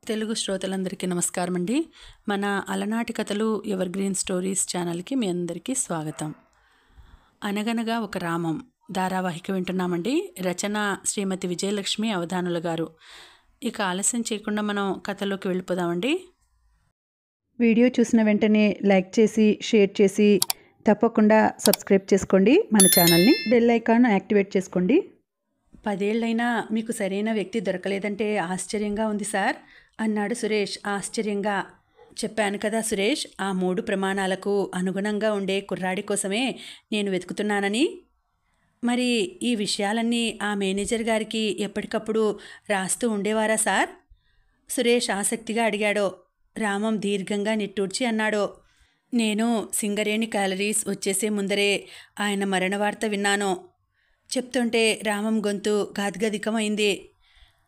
తెలుగు శ్రోతలందరికీ నమస్కారం అండి. మన అలనాటి కథలు ఎవర్ గ్రీన్ స్టోరీస్ ఛానల్కి మీ అందరికీ స్వాగతం. అనగనగా ఒక రామం ధారావాహిక వింటున్నామండి. రచన శ్రీమతి విజయలక్ష్మి అవధానుల గారు. ఇక ఆలస్యం చేయకుండా మనం కథలోకి వెళ్ళిపోదామండి. వీడియో చూసిన వెంటనే లైక్ చేసి షేర్ చేసి తప్పకుండా సబ్స్క్రైబ్ చేసుకోండి. మన ఛానల్ని బెల్ ఐకాన్ యాక్టివేట్ చేసుకోండి. 10 ఏళ్ళైనా మీకు సరైన వ్యక్తి దొరకలేదంటే ఆశ్చర్యంగా ఉంది సార్ అన్నాడు సురేష్ ఆశ్చర్యంగా. చెప్పాను కదా సురేష్, ఆ 3 ప్రమాణాలకు అనుగుణంగా ఉండే కుర్రాడి కోసమే నేను వెతుకుతున్నానని. మరి ఈ విషయాలన్నీ ఆ మేనేజర్ గారికి ఎప్పటికప్పుడు రాస్తూ ఉండేవారా సార్? సురేష్ ఆసక్తిగా అడిగాడు. రామం దీర్ఘంగా నిట్టూర్చి అన్నాడు, నేను సింగరేణి క్యాలరీస్ వచ్చేసే ముందరే ఆయన మరణ వార్త విన్నాను. చెప్తుంటే రామం గొంతు గాద్గదికమైంది.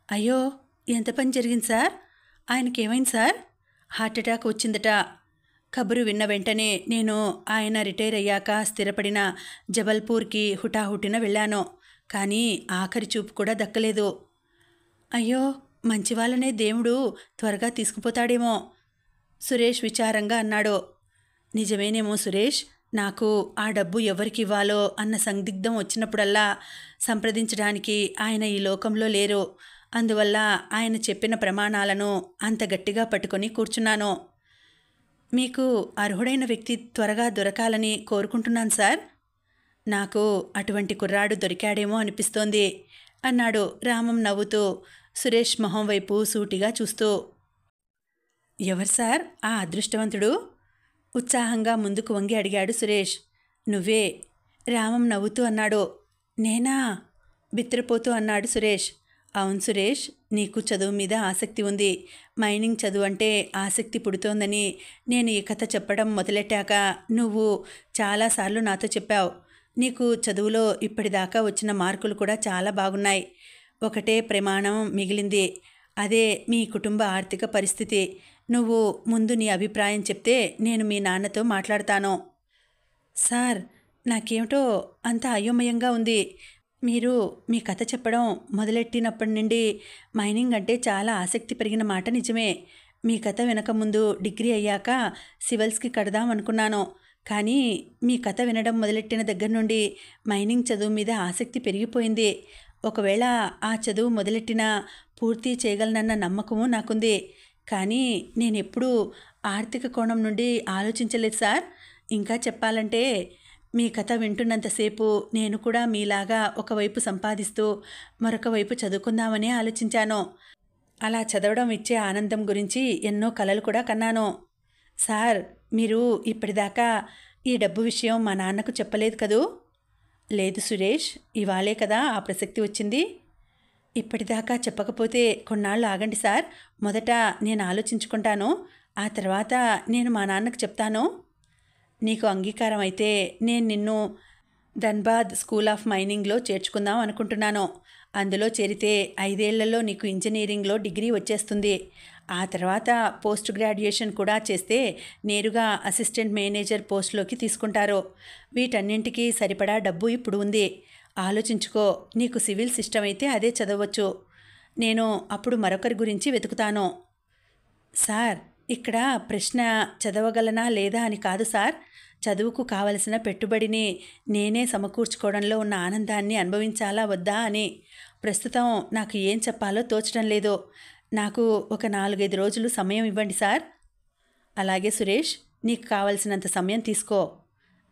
అయ్యో, ఎంత పని జరిగింది సార్? ఆయనకేమైంది సార్? హార్ట్అటాక్ వచ్చిందట. కబురు విన్న వెంటనే నేను ఆయన రిటైర్ అయ్యాక స్థిరపడిన జబల్పూర్కి హుటాహుటిన వెళ్ళాను. కానీ ఆఖరి చూపు కూడా దక్కలేదు. అయ్యో, మంచి వాళ్ళనే దేవుడు త్వరగా తీసుకుపోతాడేమో సురేష్ విచారంగా అన్నాడు. నిజమేనేమో సురేష్, నాకు ఆ డబ్బు ఎవరికి ఇవ్వాలో అన్న సందిగ్ధం వచ్చినప్పుడల్లా సంప్రదించడానికి ఆయన ఈ లోకంలో లేరు. అందువల్ల ఆయన చెప్పిన ప్రమాణాలను అంత గట్టిగా పట్టుకొని కూర్చున్నాను. మీకు అర్హుడైన వ్యక్తి త్వరగా దొరకాలని కోరుకుంటున్నాను సార్. నాకు అటువంటి కుర్రాడు దొరికాడేమో అనిపిస్తోంది అన్నాడు రామం నవ్వుతూ సురేష్ మొహం వైపు సూటిగా చూస్తూ. ఎవరు సార్ ఆ అదృష్టవంతుడు? ఉత్సాహంగా ముందుకు వంగి అడిగాడు సురేష్. నువ్వే, రామం నవ్వుతూ అన్నాడు. నేనా? బిత్రపోతూ అన్నాడు సురేష్. అవును సురేష్, నీకు చదువు మీద ఆసక్తి ఉంది. మైనింగ్ చదువు అంటే ఆసక్తి పుడుతోందని నేను ఈ కథ చెప్పడం మొదలెట్టాక నువ్వు చాలాసార్లు నాతో చెప్పావు. నీకు చదువులో ఇప్పటిదాకా వచ్చిన మార్కులు కూడా చాలా బాగున్నాయి. ఒకటే ప్రమాణం మిగిలింది, అదే మీ కుటుంబ ఆర్థిక పరిస్థితి. నువ్వు ముందు నీ అభిప్రాయం చెప్తే నేను మీ నాన్నతో మాట్లాడతాను. సార్, నాకేమిటో అంత అయోమయంగా ఉంది. మీరు మీ కథ చెప్పడం మొదలెట్టినప్పటి నుండి మైనింగ్ అంటే చాలా ఆసక్తి పెరిగిన మాట నిజమే. మీ కథ వినకముందు డిగ్రీ అయ్యాక సివిల్స్కి కడదాం అనుకున్నాను. కానీ మీ కథ వినడం మొదలెట్టిన దగ్గర నుండి మైనింగ్ చదువు మీద ఆసక్తి పెరిగిపోయింది. ఒకవేళ ఆ చదువు మొదలెట్టినా పూర్తి చేయగలనన్న నమ్మకము నాకుంది. కానీ నేనెప్పుడూ ఆర్థిక కోణం నుండి ఆలోచించలేదు సార్. ఇంకా చెప్పాలంటే మీ కథ వింటున్నంతసేపు నేను కూడా మీలాగా ఒకవైపు సంపాదిస్తూ మరొక వైపు చదువుకుందామని ఆలోచించాను. అలా చదవడం ఇచ్చే ఆనందం గురించి ఎన్నో కలలు కూడా కన్నాను. సార్, మీరు ఇప్పటిదాకా ఈ డబ్బు విషయం మా నాన్నకు చెప్పలేదు కదూ? లేదు సురేష్, ఇవాళే కదా ఆ ప్రసక్తి వచ్చింది. ఇప్పటిదాకా చెప్పకపోతే కొన్నాళ్ళు ఆగండి సార్. మొదట నేను ఆలోచించుకుంటాను, ఆ తర్వాత నేను మా నాన్నకు చెప్తాను. నీకు అంగీకారం అయితే నేను నిన్ను ధన్బాద్ స్కూల్ ఆఫ్ మైనింగ్లో చేర్చుకుందాం అనుకుంటున్నాను. అందులో చేరితే 5 ఏళ్లలో నీకు ఇంజనీరింగ్లో డిగ్రీ వచ్చేస్తుంది. ఆ తర్వాత పోస్ట్ గ్రాడ్యుయేషన్ కూడా చేస్తే నేరుగా అసిస్టెంట్ మేనేజర్ పోస్ట్లోకి తీసుకుంటారు. వీటన్నింటికీ సరిపడా డబ్బు ఇప్పుడు ఉంది. ఆలోచించుకో. నీకు సివిల్స్ ఇష్టమైతే అదే చదవచ్చు. నేను అప్పుడు మరొకరి గురించి వెతుకుతాను. సార్, ఇక్కడ ప్రశ్న చదవగలనా లేదా అని కాదు సార్. చదువుకు కావలసిన పెట్టుబడిని నేనే సమకూర్చుకోవడంలో ఉన్న ఆనందాన్ని అనుభవించాలా వద్దా అని. ప్రస్తుతం నాకు ఏం చెప్పాలో తోచడం లేదు. నాకు ఒక 4-5 రోజులు సమయం ఇవ్వండి సార్. అలాగే సురేష్, నీకు కావలసినంత సమయం తీసుకో.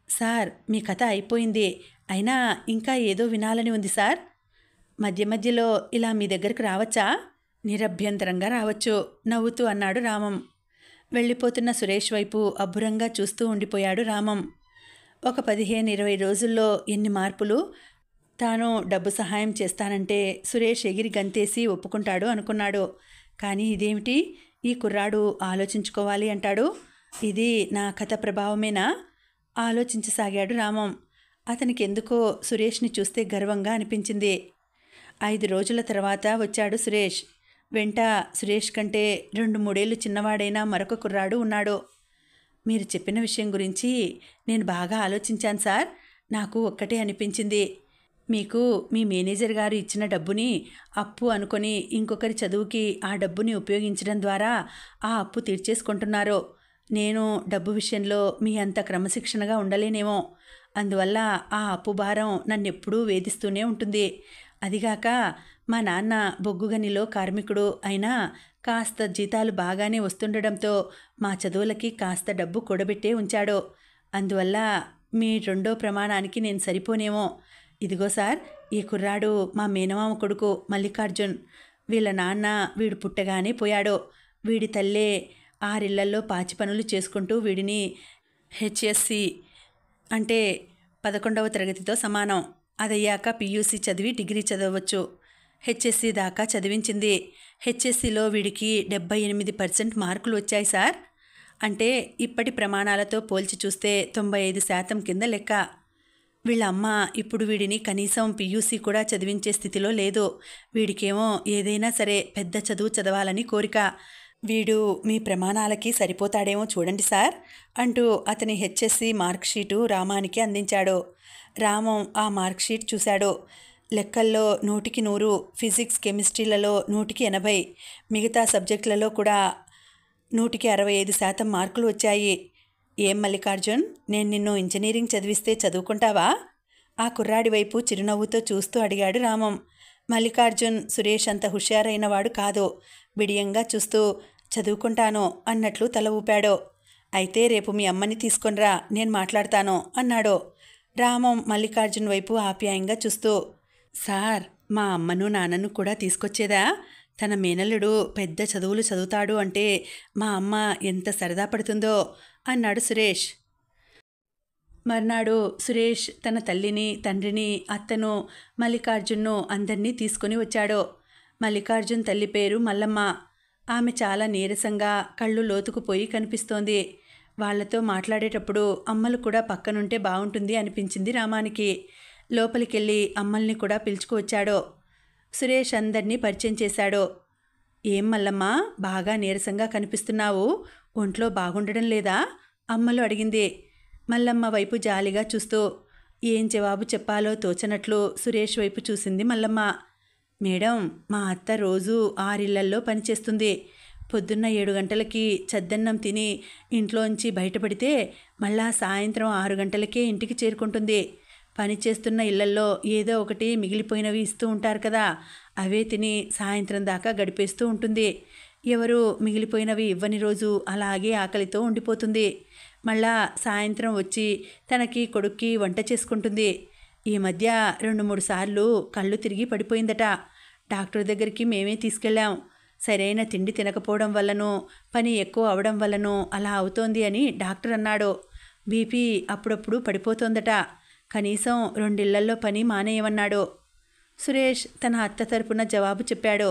సార్, మీ కథ అయిపోయింది. అయినా ఇంకా ఏదో వినాలని ఉంది సార్. మధ్య మధ్యలో ఇలా మీ దగ్గరకు రావచ్చా? నిరభ్యంతరంగా రావచ్చు నవ్వుతూ అన్నాడు రామం. వెళ్ళిపోతున్న సురేష్ వైపు అబ్బురంగా చూస్తూ ఉండిపోయాడు రామం. ఒక 15-20 రోజుల్లో ఎన్ని మార్పులు! తాను డబ్బు సహాయం చేస్తానంటే సురేష్ ఎగిరి గంతేసి ఒప్పుకుంటాడు అనుకున్నాడు. కానీ ఇదేమిటి, ఈ కుర్రాడు ఆలోచించుకోవాలి అంటాడు. ఇది నా కథ ప్రభావమేనా? ఆలోచించసాగాడు రామం. అతనికి ఎందుకో సురేష్ని చూస్తే గర్వంగా అనిపించింది. 5 రోజుల తర్వాత వచ్చాడు సురేష్. వెంట సురేష్ కంటే 2-3 ఏళ్ళు చిన్నవాడైన మరొక కుర్రాడు ఉన్నాడు. మీరు చెప్పిన విషయం గురించి నేను బాగా ఆలోచించాను సార్. నాకు ఒక్కటే అనిపించింది, మీకు మీ మేనేజర్ గారు ఇచ్చిన డబ్బుని అప్పు అనుకొని ఇంకొకరి చదువుకి ఆ డబ్బుని ఉపయోగించడం ద్వారా ఆ అప్పు తీర్చేసుకుంటున్నారు. నేను డబ్బు విషయంలో మీ అంత క్రమశిక్షణగా ఉండలేనేమో. అందువల్ల ఆ అప్పు భారం నన్నెప్పుడూ వేధిస్తూనే ఉంటుంది. అదిగాక మా నాన్న బొగ్గుగనిలో కార్మికుడు అయినా కాస్త జీతాలు బాగానే వస్తుండడంతో మా చదువులకి కాస్త డబ్బు కూడబెట్టే ఉంచాడు. అందువల్ల మీ రెండో ప్రమాణానికి నేను సరిపోనేమో. ఇదిగో సార్, ఈ కుర్రాడు మా మేనమామ కొడుకు మల్లికార్జున్. వీళ్ళ నాన్న వీడు పుట్టగానే పోయాడు. వీడి తల్లే 6 ఇళ్లల్లో పాచి పనులు చేసుకుంటూ వీడిని హెచ్ఎస్సి అంటే 11వ తరగతితో సమానం. అదయ్యాక పియూసీ చదివి డిగ్రీ చదవచ్చు. హెచ్ఎస్సి దాకా చదివించింది. హెచ్ఎస్సిలో వీడికి 78% మార్కులు వచ్చాయి సార్. అంటే ఇప్పటి ప్రమాణాలతో పోల్చి చూస్తే 95% కింద లెక్క. వీళ్ళ అమ్మ ఇప్పుడు వీడిని కనీసం పియూసీ కూడా చదివించే స్థితిలో లేదు. వీడికేమో ఏదైనా సరే పెద్ద చదువు చదవాలని కోరిక. వీడు మీ ప్రమాణాలకి సరిపోతాడేమో చూడండి సార్ అంటూ అతని హెచ్ఎస్సి మార్క్షీటు రామానికి అందించాడు. రామం ఆ మార్క్షీట్ చూశాడు. లెక్కల్లో 100కి 100, ఫిజిక్స్ కెమిస్ట్రీలలో 100కి 80, మిగతా సబ్జెక్టులలో కూడా 100కి 65% మార్కులు వచ్చాయి. ఏం మల్లికార్జున్, నేను నిన్ను ఇంజనీరింగ్ చదివిస్తే చదువుకుంటావా? ఆ కుర్రాడి వైపు చిరునవ్వుతో చూస్తూ అడిగాడు రామం. మల్లికార్జున్ సురేష్ అంత హుషారైనవాడు కాదు. బిడియంగా చూస్తూ చదువుకుంటాను అన్నట్లు తల ఊపాడు. అయితే రేపు మీ అమ్మని తీసుకొనిరా, నేను మాట్లాడతాను అన్నాడు. రామం మల్లికార్జున్ వైపు ఆప్యాయంగా చూస్తూ, సార్, మా అమ్మను నాన్నను కూడా తీసుకొచ్చేదా? తన మేనల్లుడు పెద్ద చదువులు చదువుతాడు అంటే మా అమ్మ ఎంత సరదా పడుతుందో అన్నాడు సురేష్. మర్నాడు సురేష్ తన తల్లిని, తండ్రిని, అత్తను, మల్లికార్జున్ను అందరినీ తీసుకొని వచ్చాడు. మల్లికార్జున్ తల్లి పేరు మల్లమ్మ. ఆమె చాలా నీరసంగా కళ్ళు లోతుకుపోయి కనిపిస్తోంది. వాళ్లతో మాట్లాడేటప్పుడు అమ్మలు కూడా పక్కనుంటే బాగుంటుంది అనిపించింది రామానికి. లోపలికెళ్ళి అమ్మల్ని కూడా పిలుచుకువచ్చాడు. సురేష్ అందరినీ పరిచయం చేశాడు. ఏం మల్లమ్మ, బాగా నీరసంగా కనిపిస్తున్నావు, ఒంట్లో బాగుండడం లేదా? అమ్మలు అడిగింది. మల్లమ్మ వైపు జాలిగా చూస్తూ ఏం జవాబు చెప్పాలో తోచనట్లు సురేష్ వైపు చూసింది మల్లమ్మ. మేడం, మా అత్త రోజు 6 ఇళ్లల్లో పనిచేస్తుంది. పొద్దున్న 7 గంటలకి చద్దన్నం తిని ఇంట్లోంచి బయటపడితే మళ్ళా సాయంత్రం 6 గంటలకే ఇంటికి చేరుకుంటుంది. పనిచేస్తున్న ఇళ్లల్లో ఏదో ఒకటి మిగిలిపోయినవి ఇస్తూ ఉంటారు కదా, అవే తిని సాయంత్రం దాకా గడిపేస్తూ ఉంటుంది. ఎవరు మిగిలిపోయినవి ఇవ్వని రోజు అలాగే ఆకలితో ఉండిపోతుంది. మళ్ళా సాయంత్రం వచ్చి తనకి కొడుక్కి వంట చేసుకుంటుంది. ఈ మధ్య 2-3 సార్లు కళ్ళు తిరిగి పడిపోయిందట. డాక్టర్ దగ్గరికి మేమే తీసుకెళ్ళాం. సరైన తిండి తినకపోవడం వల్లనూ పని ఎక్కువ అవడం వల్లనూ అలా అవుతోంది అని డాక్టర్ అన్నాడు. బీపీ అప్పుడప్పుడు పడిపోతోందట. కనీసం 2 ఇళ్లల్లో పని మానేయమన్నాడు. సురేష్ తన అత్త తరపున జవాబు చెప్పాడు.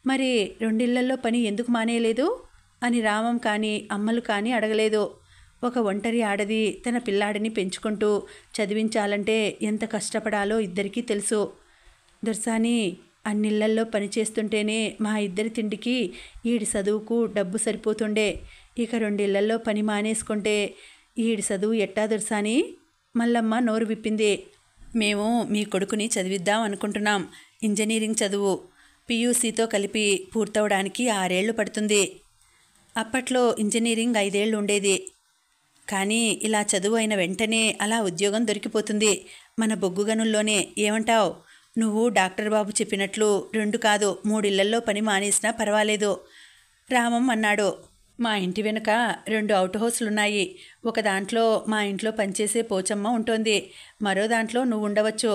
మరి 2 ఇళ్లల్లో పని ఎందుకు మానేయలేదు అని రామం కానీ అమ్మలు కానీ అడగలేదు. ఒక ఒంటరి ఆడది తన పిల్లాడిని పెంచుకుంటూ చదివించాలంటే ఎంత కష్టపడాలో ఇద్దరికీ తెలుసు. దొర్సాని, అన్నిళ్లల్లో పనిచేస్తుంటేనే మా ఇద్దరి తిండికి ఈడి చదువుకు డబ్బు సరిపోతుండే. ఇక 2 ఇళ్లల్లో పని మానేసుకుంటే ఈడి చదువు ఎట్టా దొర్సాని? మల్లమ్మ నోరు విప్పింది. మేము మీ కొడుకుని చదివిద్దాం అనుకుంటున్నాం. ఇంజనీరింగ్ చదువు పియూసీతో కలిపి పూర్తవడానికి 6 ఏళ్లు పడుతుంది. అప్పట్లో ఇంజనీరింగ్ 5 ఏళ్ళు ఉండేది. కానీ ఇలా చదువు అయిన వెంటనే అలా ఉద్యోగం దొరికిపోతుంది మన బొగ్గు గనుల్లోనే. ఏమంటావ్? నువ్వు డాక్టర్ బాబు చెప్పినట్లు 2 కాదు 3 ఇళ్లల్లో పని మానేసినా పర్వాలేదు రామం అన్నాడు. మా ఇంటి వెనుక 2 అవుట్ హౌస్లున్నాయి. ఒక దాంట్లో మా ఇంట్లో పనిచేసే పోచమ్మ ఉంటుంది. మరో దాంట్లో నువ్వు ఉండవచ్చు.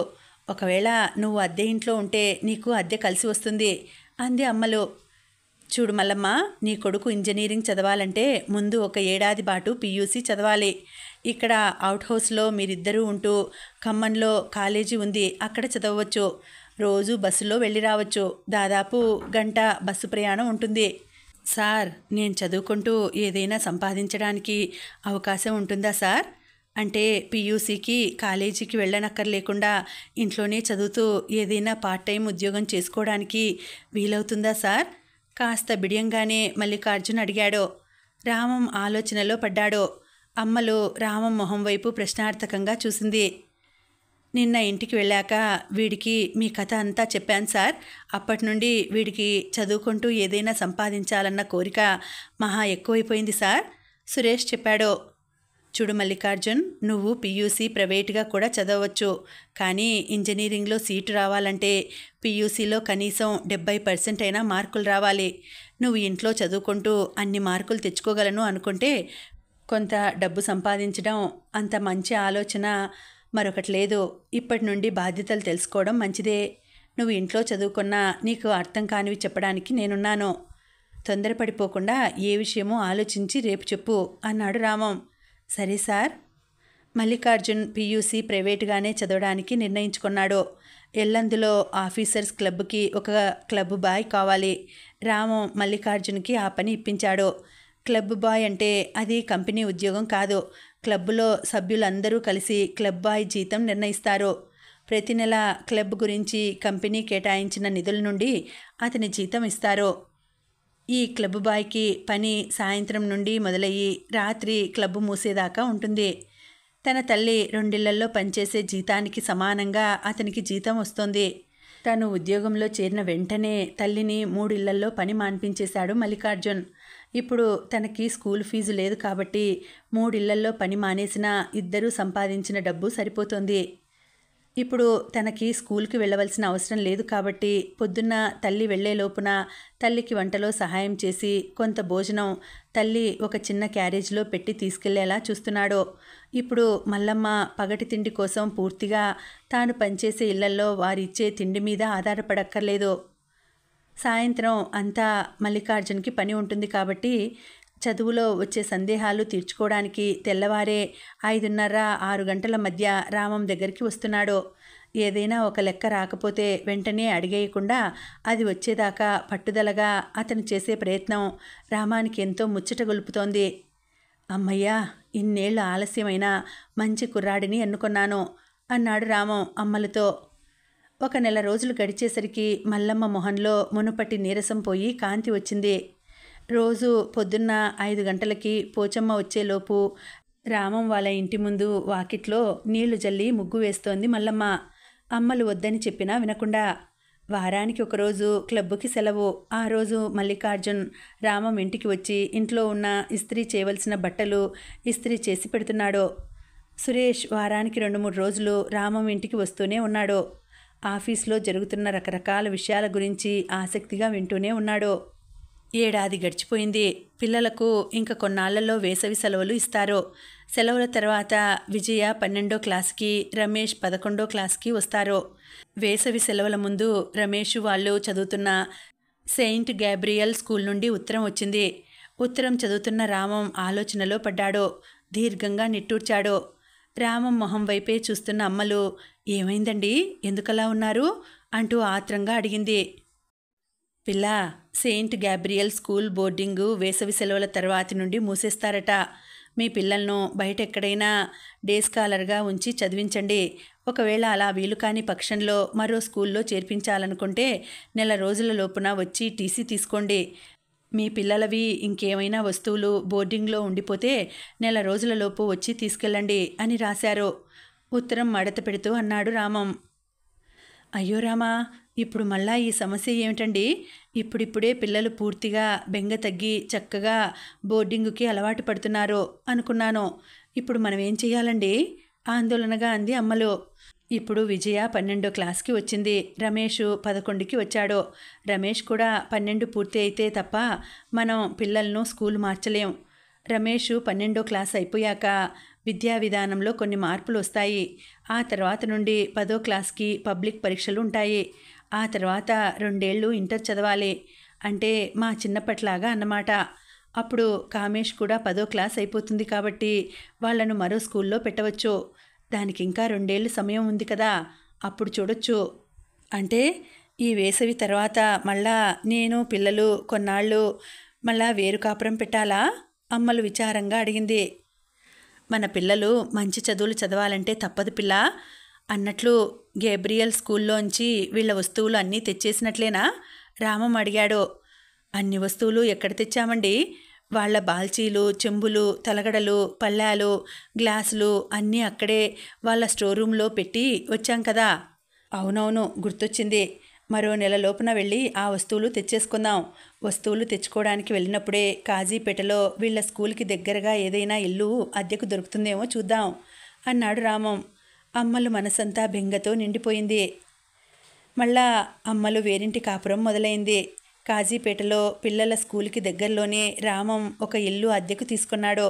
ఒకవేళ నువ్వు అద్దె ఇంట్లో ఉంటే నీకు అద్దె కలిసి వస్తుంది అంది అమ్మలు. చూడు మల్లమ్మ, నీ కొడుకు ఇంజనీరింగ్ చదవాలంటే ముందు 1 ఏడాది పాటు పియూసీ చదవాలి. ఇక్కడ అవుట్ హౌస్లో మీరిద్దరూ ఉంటూ ఖమ్మంలో కాలేజీ ఉంది, అక్కడ చదవచ్చు. రోజు బస్సులో వెళ్ళి రావచ్చు. దాదాపు గంట బస్సు ప్రయాణం ఉంటుంది. సార్, నేను చదువుకుంటూ ఏదైనా సంపాదించడానికి అవకాశం ఉంటుందా సార్? అంటే పియూసీకి కాలేజీకి వెళ్ళనక్కర్లేకుండా ఇంట్లోనే చదువుతూ ఏదైనా పార్ట్ టైం ఉద్యోగం చేసుకోవడానికి వీలవుతుందా సార్? కాస్త బిడియంగానే మల్లికార్జున్ అడిగాడు. రామం ఆలోచనలో పడ్డాడు. అమ్మలు రామం మొహం వైపు ప్రశ్నార్థకంగా చూసింది. నిన్న ఇంటికి వెళ్ళాక వీడికి మీ కథ అంతా చెప్పాను సార్. అప్పటి నుండి వీడికి చదువుకుంటూ ఏదైనా సంపాదించాలన్న కోరిక మహా ఎక్కువైపోయింది సార్, సురేష్ చెప్పాడు. చూడు మల్లికార్జున్, నువ్వు పీయూసీ ప్రైవేట్గా కూడా చదవచ్చు. కానీ ఇంజనీరింగ్లో సీటు రావాలంటే పీయూసీలో కనీసం 70% అయినా మార్కులు రావాలి. నువ్వు ఇంట్లో చదువుకుంటూ అన్ని మార్కులు తెచ్చుకోగలను అనుకుంటే కొంత డబ్బు సంపాదించడం అంత మంచి ఆలోచన మరొకటి లేదు. ఇప్పటి నుండి బాధ్యతలు తెలుసుకోవడం మంచిదే. నువ్వు ఇంట్లో చదువుకున్నా నీకు అర్థం కానివి చెప్పడానికి నేనున్నాను. తొందరపడిపోకుండా ఏ విషయమో ఆలోచించి రేపు చెప్పు అన్నాడు రామం. సరే సార్. మల్లికార్జున్ పీయూసీ ప్రైవేటుగానే చదవడానికి నిర్ణయించుకున్నాడు. ఎల్లందులో ఆఫీసర్స్ క్లబ్కి ఒక క్లబ్ బాయ్ కావాలి. రామం మల్లికార్జున్కి ఆ పని ఇప్పించాడు. క్లబ్ బాయ్ అంటే అది కంపెనీ ఉద్యోగం కాదు. క్లబ్లో సభ్యులందరూ కలిసి క్లబ్ బాయ్ జీతం నిర్ణయిస్తారు. ప్రతి నెల క్లబ్ గురించి కంపెనీ కేటాయించిన నిధుల నుండి అతని జీతం ఇస్తారు. ఈ క్లబ్ బాయ్కి పని సాయంత్రం నుండి మొదలయ్యి రాత్రి క్లబ్ మూసేదాకా ఉంటుంది. తన తల్లి 2 ఇళ్లల్లో పనిచేసే జీతానికి సమానంగా అతనికి జీతం వస్తుంది. తను ఉద్యోగంలో చేరిన వెంటనే తల్లిని 3 ఇళ్లల్లో పని మాన్పించేశాడు మల్లికార్జున్. ఇప్పుడు తనకి స్కూల్ ఫీజు లేదు కాబట్టి 3 ఇళ్లల్లో పని మానేసినా ఇద్దరూ సంపాదించిన డబ్బు సరిపోతుంది. ఇప్పుడు తనకి స్కూల్కి వెళ్ళవలసిన అవసరం లేదు కాబట్టి పొద్దున్న తల్లి వెళ్లేలోపున తల్లికి వంటలో సహాయం చేసి కొంత భోజనం తల్లి ఒక చిన్న క్యారేజ్లో పెట్టి తీసుకెళ్లేలా చూస్తున్నాడు. ఇప్పుడు మల్లమ్మ పగటి తిండి కోసం పూర్తిగా తాను పనిచేసే ఇళ్లల్లో వారిచ్చే తిండి మీద ఆధారపడక్కర్లేదు. సాయంత్రం అంతా మల్లికార్జున్కి పని ఉంటుంది కాబట్టి చదువులో వచ్చే సందేహాలు తీర్చుకోవడానికి తెల్లవారే 5:30-6 గంటల మధ్య రామం దగ్గరికి వస్తున్నాడు. ఏదైనా ఒక లెక్క రాకపోతే వెంటనే అడిగేయకుండా అది వచ్చేదాకా పట్టుదలగా అతను చేసే ప్రయత్నం రామానికి ఎంతో ముచ్చట గొలుపుతోంది. అమ్మయ్యా, ఇన్నేళ్లు ఆలస్యమైన మంచి కుర్రాడిని ఎన్నుకున్నాను అన్నాడు రామం అమ్మలతో. 1 నెల రోజులు గడిచేసరికి మల్లమ్మ మొహంలో మునుపటి నీరసం పోయి కాంతి వచ్చింది. రోజు పొద్దున్న 5 గంటలకి పోచమ్మ వచ్చేలోపు రామం వాళ్ళ ఇంటి ముందు వాకిట్లో నీళ్లు జల్లి ముగ్గు వేస్తోంది మల్లమ్మ. అమ్మలు వద్దని చెప్పినా వినకుండా. వారానికి ఒకరోజు క్లబ్కి సెలవు. ఆ రోజు మల్లికార్జున్ రామం ఇంటికి వచ్చి ఇంట్లో ఉన్న ఇస్త్రీ చేయవలసిన బట్టలు ఇస్త్రీ చేసి పెడుతున్నాడు. సురేష్ వారానికి 2-3 రోజులు రామం ఇంటికి వస్తూనే ఉన్నాడు. ఆఫీస్లో జరుగుతున్న రకరకాల విషయాల గురించి ఆసక్తిగా వింటూనే ఉన్నాడు. ఏడాది గడిచిపోయింది. పిల్లలకు ఇంక కొన్నాళ్లలో వేసవి సెలవులు ఇస్తారు. సెలవుల తర్వాత విజయ 12వ క్లాస్కి, రమేష్ 11వ క్లాస్కి వస్తారు. వేసవి సెలవుల ముందు రమేష్ వాళ్ళు చదువుతున్న సెయింట్ గ్యాబ్రియల్ స్కూల్ నుండి ఉత్తరం వచ్చింది. ఉత్తరం చదువుతున్న రామం ఆలోచనలో పడ్డాడు. దీర్ఘంగా నిట్టూర్చాడు. రామం మొహం వైపే చూస్తున్న అమ్మలు, ఏమైందండి, ఎందుకలా ఉన్నారు అంటూ ఆత్రంగా అడిగింది. పిల్ల, సెయింట్ గ్యాబ్రియల్ స్కూల్ బోర్డింగు వేసవి సెలవుల తర్వాతి నుండి మూసేస్తారట. మీ పిల్లలను బయట ఎక్కడైనా డే స్కాలర్గా ఉంచి చదివించండి. ఒకవేళ అలా వీలు కాని పక్షంలో మరో స్కూల్లో చేర్పించాలనుకుంటే 1 నెల రోజుల లోపున వచ్చి టీసీ తీసుకోండి. మీ పిల్లలవి ఇంకేమైనా వస్తువులు బోర్డింగ్లో ఉండిపోతే 1 నెల రోజులలోపు వచ్చి తీసుకెళ్ళండి అని రాశారు. ఉత్తరం మడత పెడుతూ అన్నాడు రామం. అయ్యో రామా, ఇప్పుడు మళ్ళా ఈ సమస్య ఏమిటండి? ఇప్పుడిప్పుడే పిల్లలు పూర్తిగా బెంగ తగ్గి చక్కగా బోర్డింగుకి అలవాటు పడుతున్నారు అనుకున్నాను. ఇప్పుడు మనం ఏం చెయ్యాలండి? ఆందోళనగా అంది అమ్మలు. ఇప్పుడు విజయ 12వ క్లాస్కి వచ్చింది. రమేష్ 11కి వచ్చాడు. రమేష్ కూడా 12 పూర్తి అయితే తప్ప మనం పిల్లలను స్కూల్ మార్చలేం. రమేష్ 12వ క్లాస్ అయిపోయాక విద్యా విధానంలో కొన్ని మార్పులు వస్తాయి. ఆ తర్వాత నుండి 10వ క్లాస్కి పబ్లిక్ పరీక్షలు ఉంటాయి. ఆ తర్వాత 2 ఏళ్ళు ఇంటర్ చదవాలి. అంటే మా చిన్నప్పట్లాగా అన్నమాట. అప్పుడు కామేష్ కూడా 10వ క్లాస్ అయిపోతుంది కాబట్టి వాళ్లను మరో స్కూల్లో పెట్టవచ్చు. దానికి ఇంకా 2 ఏళ్ళు సమయం ఉంది కదా, అప్పుడు చూడొచ్చు. అంటే ఈ వేసవి తర్వాత మళ్ళా నేను పిల్లలు కొన్నాళ్ళు మళ్ళా వేరు కాపురం పెట్టాలా? అమ్మలు విచారంగా అడిగింది. మన పిల్లలు మంచి చదువులు చదవాలంటే తప్పదు పిల్ల. అన్నట్లు గేబ్రియల్ స్కూల్లోంచి వీళ్ళ వస్తువులు అన్నీ తెచ్చేసినట్లేనా? రామం అడిగాడు. అన్ని వస్తువులు ఎక్కడ తెచ్చామండి? వాళ్ళ బాల్చీలు, చెంబులు, తలగడలు, పళ్ళాలు, గ్లాసులు అన్నీ అక్కడే వాళ్ళ స్టోర్ రూమ్లో పెట్టి వచ్చాం కదా. అవునవును, గుర్తొచ్చింది. మరో నెల లోపున వెళ్ళి ఆ వస్తువులు తెచ్చేసుకుందాం. వస్తువులు తెచ్చుకోవడానికి వెళ్ళినప్పుడే కాజీపేటలో వీళ్ళ స్కూల్కి దగ్గరగా ఏదైనా ఇల్లు అద్దెకు దొరుకుతుందేమో చూద్దాం అన్నాడు రామం. అమ్మలు మనసంతా బెంగతో నిండిపోయింది. మళ్ళా అమ్మలు వేరింటి కాపురం మొదలైంది. కాజీపేటలో పిల్లల స్కూల్కి దగ్గరలోనే రామం ఒక ఇల్లు అద్దెకు తీసుకున్నాడు.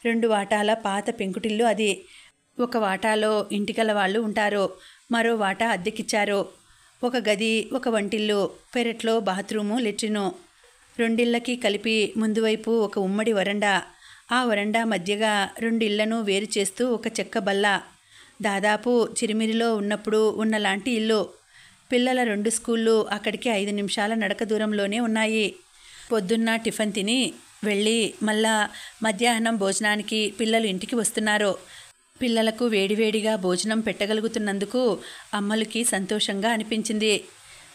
2 వాటాల పాత పెంకుటిల్లు అది. ఒక వాటాలో ఇంటిగల వాళ్ళు ఉంటారు, మరో వాటా అద్దెకిచ్చారు. ఒక గది, ఒక వంటిల్లు, పెరట్లో బాత్రూము, లెట్రిను. 2 ఇళ్ళకి కలిపి ముందువైపు ఒక ఉమ్మడి వరండా. ఆ వరండా మధ్యగా 2 ఇళ్లను వేరు చేస్తూ ఒక చెక్క బల్ల. దాదాపు చిరిమిరిలో ఉన్నప్పుడు ఉన్నలాంటి ఇల్లు. పిల్లల 2 స్కూళ్ళు అక్కడికి 5 నిమిషాల నడక దూరంలోనే ఉన్నాయి. పొద్దున్న టిఫిన్ తిని వెళ్ళి మళ్ళా మధ్యాహ్నం భోజనానికి పిల్లలు ఇంటికి వస్తున్నారు. పిల్లలకు వేడివేడిగా భోజనం పెట్టగలుగుతున్నందుకు అమ్మలకి సంతోషంగా అనిపించింది.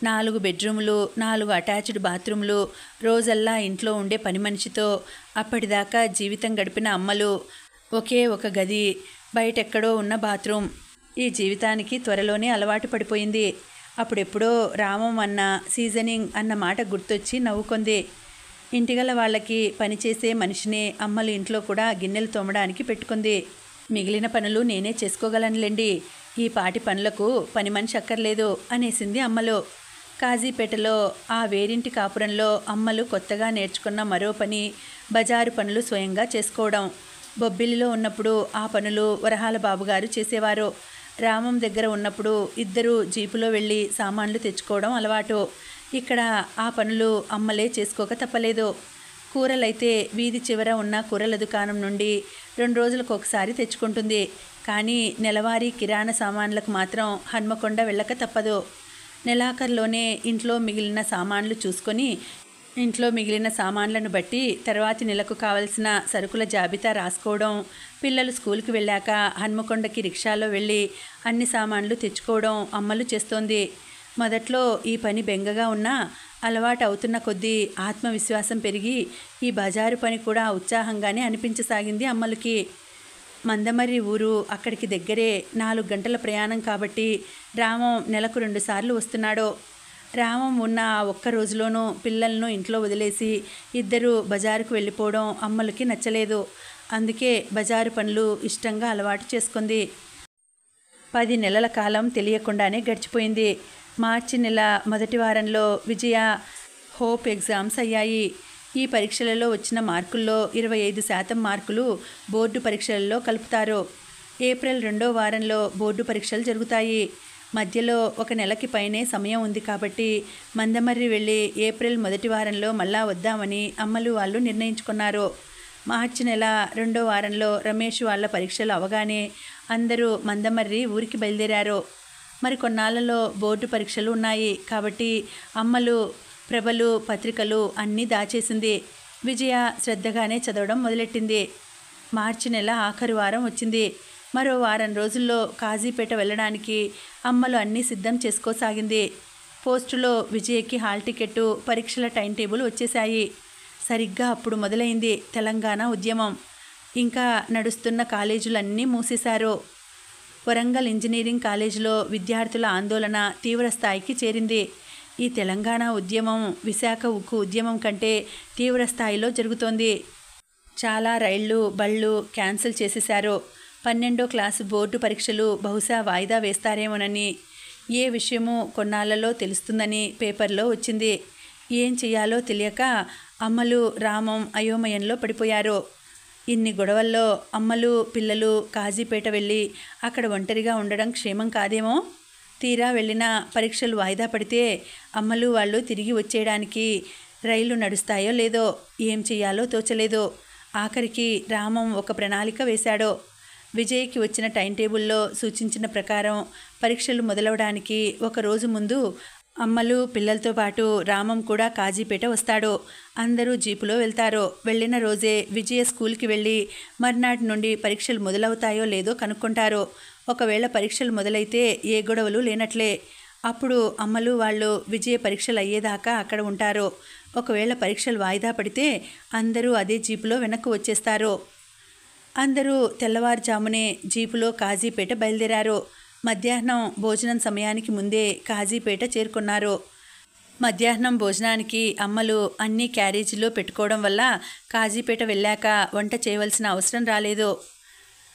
4 బెడ్రూములు, 4 అటాచ్డ్ బాత్రూములు, రోజల్లా ఇంట్లో ఉండే పని మనిషితో అప్పటిదాకా జీవితం గడిపిన అమ్మలు, ఒకే ఒక గది, బయటెక్కడో ఉన్న బాత్రూమ్. ఈ జీవితానికి త్వరలోనే అలవాటు పడిపోయింది. అప్పుడెప్పుడో రామం అన్న సీజనింగ్ అన్న మాట గుర్తొచ్చి నవ్వుకుంది. ఇంటిగల వాళ్ళకి పనిచేసే మనిషిని అమ్మలు ఇంట్లో కూడా గిన్నెలు తోమడానికి పెట్టుకుంది. మిగిలిన పనులు నేనే చేసుకోగలనులేండి, ఈ పాటి పనులకు పని మనిషి అక్కర్లేదు అనేసింది అమ్మలు. కాజీపేటలో ఆ వేరింటి కాపురంలో అమ్మలు కొత్తగా నేర్చుకున్న మరో పని బజారు పనులు స్వయంగా చేసుకోవడం. బొబ్బిలిలో ఉన్నప్పుడు ఆ పనులు వరహాల బాబుగారు చేసేవారు. రామం దగ్గర ఉన్నప్పుడు ఇద్దరు జీపులో వెళ్ళి సామాన్లు తెచ్చుకోవడం అలవాటు. ఇక్కడ ఆ పనులు అమ్మలే చేసుకోక తప్పలేదు. కూరలైతే వీధి చివర ఉన్న కూరల దుకాణం నుండి 2 రోజులకు ఒకసారి తెచ్చుకుంటుంది. కానీ నెలవారీ కిరాణా సామాన్లకు మాత్రం హన్మకొండ వెళ్ళక తప్పదు. నెలాఖరులోనే ఇంట్లో మిగిలిన సామాన్లు చూసుకొని ఇంట్లో మిగిలిన సామాన్లను బట్టి తర్వాతి నెలకు కావలసిన సరుకుల జాబితా రాసుకోవడం, పిల్లలు స్కూల్కి వెళ్ళాక హన్మకొండకి రిక్షాలో వెళ్ళి అన్ని సామాన్లు తెచ్చుకోవడం అమ్మలు చేస్తోంది. మొదట్లో ఈ పని బెంగగా ఉన్నా అలవాటు అవుతున్న కొద్దీ ఆత్మవిశ్వాసం పెరిగి ఈ బజారు పని కూడా ఉత్సాహంగానే అనిపించసాగింది అమ్మలకి. మందమర్రి ఊరు అక్కడికి దగ్గరే, 4 గంటల ప్రయాణం కాబట్టి రామం నెలకు 2 సార్లు వస్తున్నాడు. రామం ఉన్న ఆ ఒక్క రోజులోనూ పిల్లలను ఇంట్లో వదిలేసి ఇద్దరు బజారుకు వెళ్ళిపోవడం అమ్మలకి నచ్చలేదు. అందుకే బజారు పనులు ఇష్టంగా అలవాటు చేసుకుంది. 10 నెలల కాలం తెలియకుండానే గడిచిపోయింది. మార్చి నెల మొదటి వారంలో విజయ, హోప్ ఎగ్జామ్స్ అయ్యాయి. ఈ పరీక్షలలో వచ్చిన మార్కుల్లో 25% మార్కులు బోర్డు పరీక్షలలో కలుపుతారు. ఏప్రిల్ 2వ వారంలో బోర్డు పరీక్షలు జరుగుతాయి. మధ్యలో 1 నెలకి పైనే సమయం ఉంది కాబట్టి మందమర్రి వెళ్ళి ఏప్రిల్ మొదటి వారంలో మళ్ళా వద్దామని అమ్మలు వాళ్ళు నిర్ణయించుకున్నారు. మార్చి నెల 2వ వారంలో రమేష్ వాళ్ళ పరీక్షలు అవగానే అందరూ మందమర్రి ఊరికి బయలుదేరారు. మరి కొన్నాళ్లలో బోర్డు పరీక్షలు ఉన్నాయి కాబట్టి అమ్మలు ప్రభలు, పత్రికలు అన్నీ దాచేసింది. విజయ శ్రద్ధగానే చదవడం మొదలెట్టింది. మార్చి నెల ఆఖరు వారం వచ్చింది. మరో వారం రోజుల్లో కాజీపేట వెళ్ళడానికి అమ్మలు అన్నీ సిద్ధం చేసుకోసాగింది. పోస్టులో విజయకి హాల్ టికెట్టు, పరీక్షల టైం టేబుల్ వచ్చేశాయి. సరిగ్గా అప్పుడు మొదలైంది తెలంగాణ ఉద్యమం. ఇంకా నడుస్తున్న కాలేజీలన్నీ మూసేశారు. వరంగల్ ఇంజనీరింగ్ కాలేజీలో విద్యార్థుల ఆందోళన తీవ్ర స్థాయికి చేరింది. ఈ తెలంగాణ ఉద్యమం విశాఖ ఉక్కు ఉద్యమం కంటే తీవ్ర స్థాయిలో జరుగుతోంది. చాలా రైళ్లు, బళ్ళు క్యాన్సిల్ చేసేశారు. 12వ క్లాసు బోర్డు పరీక్షలు బహుశా వాయిదా వేస్తారేమోనని, ఏ విషయమూ కొన్నాళ్లలో తెలుస్తుందని పేపర్లో వచ్చింది. ఏం చేయాలో తెలియక అమ్మలు, రామం అయోమయంలో పడిపోయారు. ఇన్ని గొడవల్లో అమ్మలు, పిల్లలు కాజీపేట వెళ్ళి అక్కడ ఒంటరిగా ఉండడం క్షేమం కాదేమో. తీరా వెళ్ళినా పరీక్షలు వాయిదా పడితే అమ్మలు వాళ్ళు తిరిగి వచ్చేయడానికి రైళ్లు నడుస్తాయో లేదో ఏం చేయాలో తోచలేదు. ఆఖరికి రామం ఒక ప్రణాళిక వేశాడు. విజయ్కి వచ్చిన టైం టేబుల్లో సూచించిన ప్రకారం పరీక్షలు మొదలవడానికి 1 రోజు ముందు అమ్మలు, పిల్లలతో పాటు రామం కూడా కాజీపేట వస్తాడు. అందరూ జీపులో వెళ్తారు. వెళ్ళిన రోజే విజయ స్కూల్కి వెళ్ళి మర్నాటి నుండి పరీక్షలు మొదలవుతాయో లేదో కనుక్కుంటారు. ఒకవేళ పరీక్షలు మొదలైతే ఏ గొడవలు లేనట్లే. అప్పుడు అమ్మలు వాళ్ళు విజయ పరీక్షలు అయ్యేదాకా అక్కడ ఉంటారు. ఒకవేళ పరీక్షలు వాయిదా పడితే అందరూ అదే జీపులో వెనక్కు వచ్చేస్తారు. అందరూ తెల్లవారుజామునే జీపులో కాజీపేట బయలుదేరారు. మధ్యాహ్నం భోజనం సమయానికి ముందే కాజీపేట చేరుకున్నారు. మధ్యాహ్నం భోజనానికి అమ్మలు అన్నీ క్యారేజీలో పెట్టుకోవడం వల్ల కాజీపేట వెళ్ళాక వంట చేయవలసిన అవసరం రాలేదు.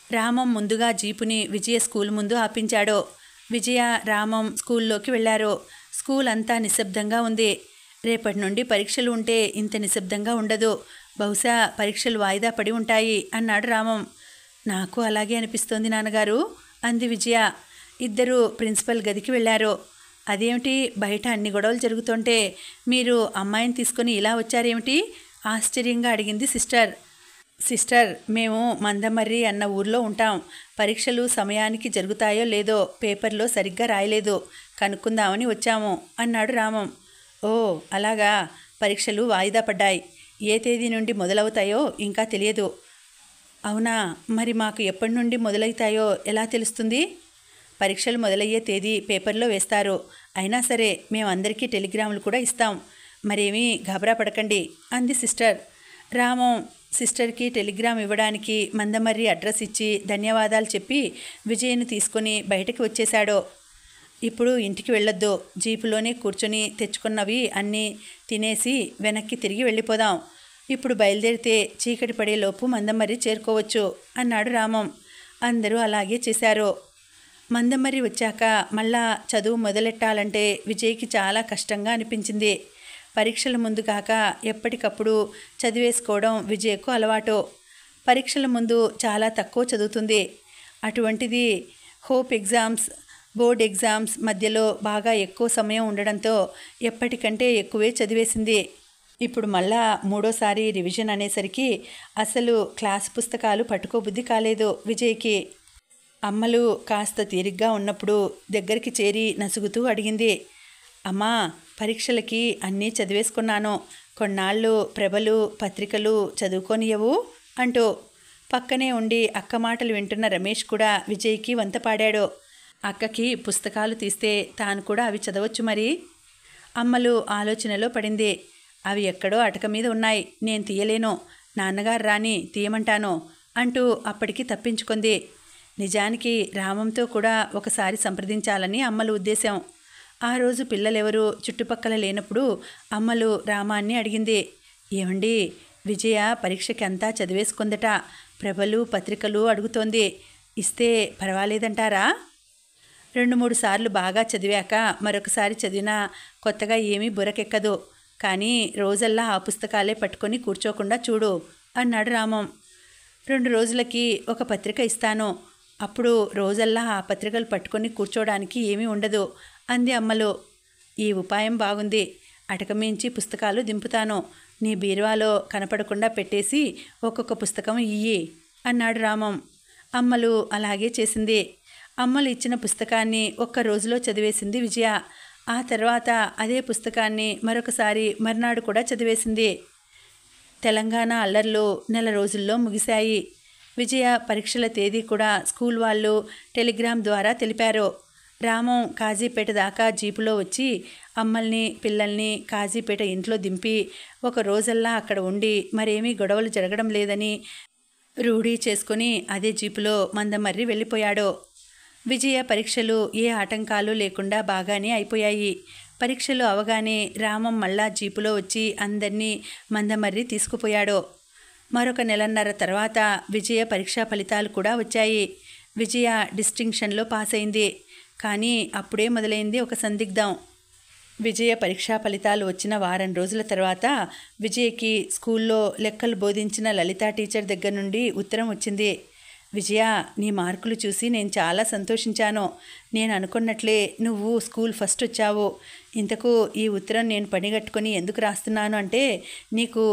రామం ముందుగా జీపుని విజయ స్కూల్ ముందు ఆపించాడు. విజయ, రామం స్కూల్లోకి వెళ్ళారు. స్కూల్ అంతా నిశ్శబ్దంగా ఉంది. రేపటి నుండి పరీక్షలు ఉంటే ఇంత నిశ్శబ్దంగా ఉండదు. బహుశా పరీక్షలు వాయిదా పడి ఉంటాయి అన్నాడు రామం. నాకు అలాగే అనిపిస్తోంది నాన్నగారు అంది విజయ. ఇద్దరు ప్రిన్సిపల్ గదికి వెళ్ళారు. అదేమిటి, బయట అన్ని గొడవలు జరుగుతుంటే మీరు అమ్మాయిని తీసుకొని ఇలా వచ్చారేమిటి ఆశ్చర్యంగా అడిగింది సిస్టర్. సిస్టర్, మేము మందమర్రి అన్న ఊర్లో ఉంటాం. పరీక్షలు సమయానికి జరుగుతాయో లేదో పేపర్లో సరిగ్గా రాయలేదు, కనుక్కుందామని వచ్చాము అన్నాడు రామం. ఓ అలాగా, పరీక్షలు వాయిదా పడ్డాయి. ఏ తేదీ నుండి మొదలవుతాయో ఇంకా తెలియదు. అవునా, మరి మాకు ఎప్పటి నుండి మొదలవుతాయో ఎలా తెలుస్తుంది? పరీక్షలు మొదలయ్యే తేదీ పేపర్లో వేస్తారు. అయినా సరే మేమందరికీ టెలిగ్రాములు కూడా ఇస్తాం. మరేమీ గాబరా పడకండి అంది సిస్టర్. రామం సిస్టర్కి టెలిగ్రామ్ ఇవ్వడానికి మందమర్రి అడ్రస్ ఇచ్చి ధన్యవాదాలు చెప్పి విజయను తీసుకొని బయటకు వచ్చేశాడు. ఇప్పుడు ఇంటికి వెళ్ళొద్దు, జీపులోనే కూర్చొని తెచ్చుకున్నవి అన్నీ తినేసి వెనక్కి తిరిగి వెళ్ళిపోదాం. ఇప్పుడు బయలుదేరితే చీకటి పడేలోపు మందమర్రి చేరుకోవచ్చు అన్నాడు రామం. అందరూ అలాగే చేశారు. మందమర్రి వచ్చాక మళ్ళా చదువు మొదలెట్టాలంటే విజయ్కి చాలా కష్టంగా అనిపించింది. పరీక్షల ముందు కాక ఎప్పటికప్పుడు చదివేసుకోవడం విజయ్కు అలవాటు. పరీక్షల ముందు చాలా తక్కువ చదువుతుంది. అటువంటిది హోప్ ఎగ్జామ్స్, బోర్డ్ ఎగ్జామ్స్ మధ్యలో బాగా ఎక్కువ సమయం ఉండడంతో ఎప్పటికంటే ఎక్కువే చదివేసింది. ఇప్పుడు మళ్ళా మూడోసారి రివిజన్ అనేసరికి అసలు క్లాస్ పుస్తకాలు పట్టుకోబుద్ధి కాలేదు విజయ్కి. అమ్మలు కాస్త తీరిగ్గా ఉన్నప్పుడు దగ్గరికి చేరి నసుగుతూ అడిగింది. అమ్మా, పరీక్షలకి అన్నీ చదివేసుకున్నాను, కొన్నాళ్ళు ప్రభలు పత్రికలు చదువుకోనియవు అంటూ. పక్కనే ఉండి అక్క మాటలు వింటున్న రమేష్ కూడా విజయ్కి వంత పాడాడు. అక్కకి పుస్తకాలు తీస్తే తాను కూడా అవి చదవచ్చు మరి. అమ్మలు ఆలోచనలో పడింది. అవి ఎక్కడో అటక మీద ఉన్నాయి, నేను తీయలేను, నాన్నగారు రాని తీయమంటాను అంటూ అప్పటికి తప్పించుకుంది. నిజానికి రామంతో కూడా ఒకసారి సంప్రదించాలని అమ్మలు ఉద్దేశం. ఆ రోజు పిల్లలెవరూ చుట్టుపక్కల లేనప్పుడు అమ్మలు రామాన్ని అడిగింది. ఏమండి, విజయ పరీక్షకి అంతా చదివేసుకుందట, ప్రభలు పత్రికలు అడుగుతోంది, ఇస్తే పర్వాలేదంటారా? 2-3 సార్లు బాగా చదివాక మరొకసారి చదివినా కొత్తగా ఏమీ బుర్రకెక్కదు. కానీ రోజల్లా ఆ పుస్తకాలే పట్టుకొని కూర్చోకుండా చూడు అన్నాడు రామం. 2 రోజులకి ఒక పత్రిక ఇస్తాను, అప్పుడు రోజల్లా ఆ పత్రికలు పట్టుకొని కూర్చోడానికి ఏమీ ఉండదు అంది అమ్మలు. ఈ ఉపాయం బాగుంది, అటకమించి పుస్తకాలు దింపుతాను, నీ బీరువాలో కనపడకుండా పెట్టేసి ఒక్కొక్క పుస్తకం ఇయ్యి అన్నాడు రామం. అమ్మలు అలాగే చేసింది. అమ్మలు ఇచ్చిన పుస్తకాన్ని ఒక్క రోజులో చదివేసింది విజయ. ఆ తర్వాత అదే పుస్తకాన్ని మరొకసారి మర్నాడు కూడా చదివేసింది. తెలంగాణ అల్లర్లు నెల రోజుల్లో ముగిశాయి. విజయ పరీక్షల తేదీ కూడా స్కూల్ వాళ్ళు టెలిగ్రామ్ ద్వారా తెలిపారు. రామం కాజీపేట దాకా జీపులో వచ్చి అమ్మల్ని పిల్లల్ని కాజీపేట ఇంట్లో దింపి ఒక రోజల్లా అక్కడ ఉండి మరేమీ గొడవలు జరగడం లేదని రూఢీ చేసుకుని అదే జీపులో మందమర్రి వెళ్ళిపోయాడు. విజయ పరీక్షలు ఏ ఆటంకాలు లేకుండా బాగానే అయిపోయాయి. పరీక్షలు అవగానే రామం మళ్ళా జీపులో వచ్చి అందరినీ మందమర్రి తీసుకుపోయాడు. మరొక నెలన్నర తర్వాత విజయ పరీక్షా ఫలితాలు కూడా వచ్చాయి. విజయ డిస్టింక్షన్లో పాస్ అయింది. కానీ అప్పుడే మొదలైంది ఒక సందిగ్ధం. విజయ పరీక్షా ఫలితాలు వచ్చిన వారం రోజుల తర్వాత విజయకి స్కూల్లో లెక్కలు బోధించిన లలిత టీచర్ దగ్గర నుండి ఉత్తరం వచ్చింది. విజయ, నీ మార్కులు చూసి నేను చాలా సంతోషించాను. నేను అనుకున్నట్లే నువ్వు స్కూల్ ఫస్ట్ వచ్చావు. ఇంతకు ఈ ఉత్తరం నేను పనిగట్టుకొని ఎందుకు రాస్తున్నాను అంటే, నీకు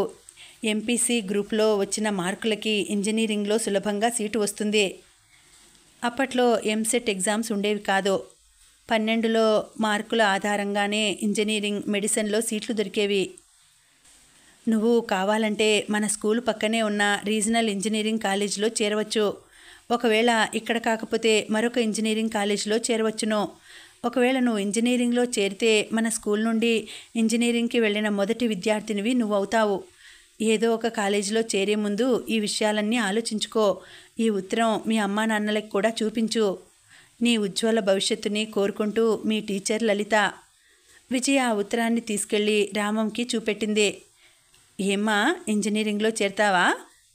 ఎంపీసీ గ్రూప్లో వచ్చిన మార్కులకి ఇంజనీరింగ్లో సులభంగా సీటు వస్తుంది. అప్పట్లో ఎంసెట్ ఎగ్జామ్స్ ఉండేవి కాదు. 12లో మార్కుల ఆధారంగానే ఇంజనీరింగ్, మెడిసిన్లో సీట్లు దొరికేవి. నువ్వు కావాలంటే మన స్కూల్ పక్కనే ఉన్న రీజనల్ ఇంజనీరింగ్ కాలేజీలో చేరవచ్చు. ఒకవేళ ఇక్కడ కాకపోతే మరొక ఇంజనీరింగ్ కాలేజీలో చేరవచ్చును. ఒకవేళ నువ్వు ఇంజనీరింగ్లో చేరితే మన స్కూల్ నుండి ఇంజనీరింగ్కి వెళ్ళిన మొదటి విద్యార్థినివి నువ్వు అవుతావు. ఏదో ఒక కాలేజీలో చేరే ముందు ఈ విషయాలన్నీ ఆలోచించుకో. ఈ ఉత్తరం మీ అమ్మా నాన్నలకు కూడా చూపించు. నీ ఉజ్వల భవిష్యత్తుని కోరుకుంటూ మీ టీచర్ లలిత. విజయ ఆ ఉత్తరాన్ని తీసుకెళ్ళి రామంకి చూపెట్టింది. ఏమ్మా, ఇంజనీరింగ్లో చేరతావా?